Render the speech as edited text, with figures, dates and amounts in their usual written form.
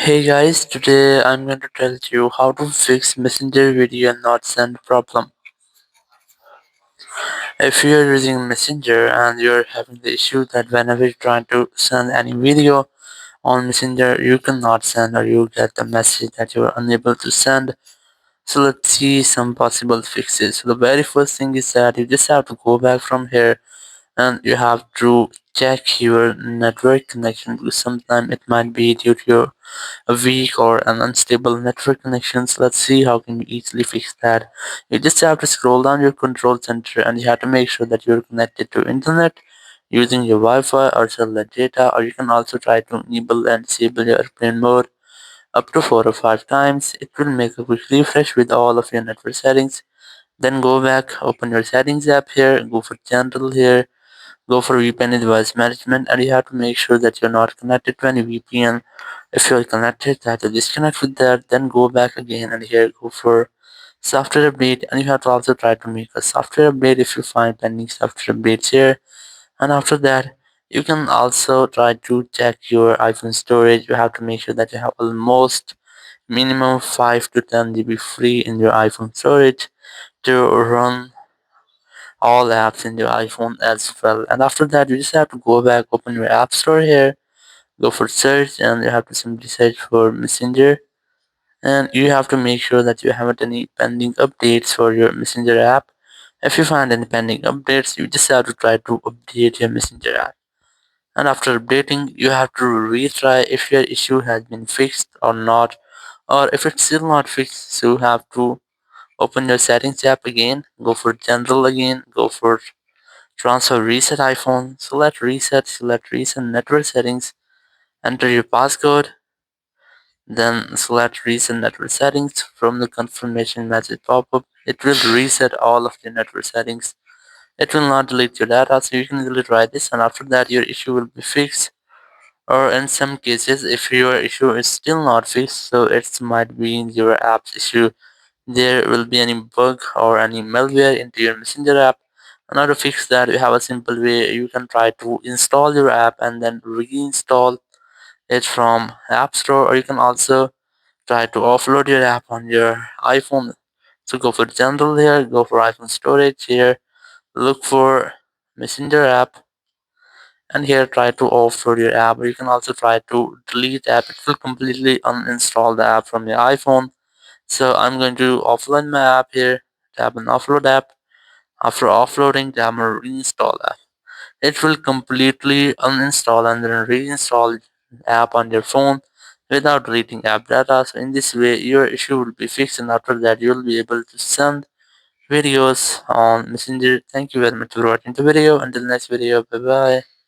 Hey guys, today I'm going to tell you how to fix Messenger video and not send problem. If you're using Messenger and you're having the issue that whenever you're trying to send any video on Messenger, you cannot send or you get the message that you're unable to send. So let's see some possible fixes. So the very first thing is that you just have to go back from here and you have to check your network connection because sometimes it might be due to your a weak or an unstable network connections. Let's see how can you easily fix that. You just have to scroll down your control center and you have to make sure that you're connected to internet using your Wi-Fi or cellular data, or you can also try to enable and disable your airplane mode up to 4 or 5 times. It will make a quick refresh with all of your network settings. Then go back, open your settings app here, go for general here, go for VPN device management, and you have to make sure that you're not connected to any VPN. If you're connected, you have to disconnect with that, then go back again and here go for software update, and you have to also try to make a software update if you find pending software updates here. And after that, you can also try to check your iPhone storage. You have to make sure that you have almost minimum 5 to 10 GB free in your iPhone storage to run all apps in your iPhone as well. And after that, you just have to go back, open your app store here, go for search, and you have to simply search for Messenger. And you have to make sure that you haven't any pending updates for your Messenger app. If you find any pending updates, you just have to try to update your Messenger app. And after updating, you have to retry if your issue has been fixed or not, or if it's still not fixed, so you have to open your settings app again, go for general again, go for transfer reset iPhone, select reset network settings, enter your passcode, then select reset network settings. From the confirmation message pop-up, it will reset all of your network settings. It will not delete your data, so you can easily try this, and after that your issue will be fixed. Or in some cases, if your issue is still not fixed, so it might be your app's issue, there will be any bug or any malware into your Messenger app. In order to fix that, you have a simple way. You can try to install your app and then reinstall it from App Store, or you can also try to offload your app on your iPhone. So go for general here, go for iPhone storage here, look for Messenger app, and here try to offload your app, or you can also try to delete app. It will completely uninstall the app from your iPhone. So I'm going to offload my app here, tap on offload app. After offloading, tap on reinstall app. It will completely uninstall and then reinstall app on your phone without deleting app data. So in this way, your issue will be fixed, and after that, you'll be able to send videos on Messenger. Thank you very much for watching the video. Until next video, bye bye.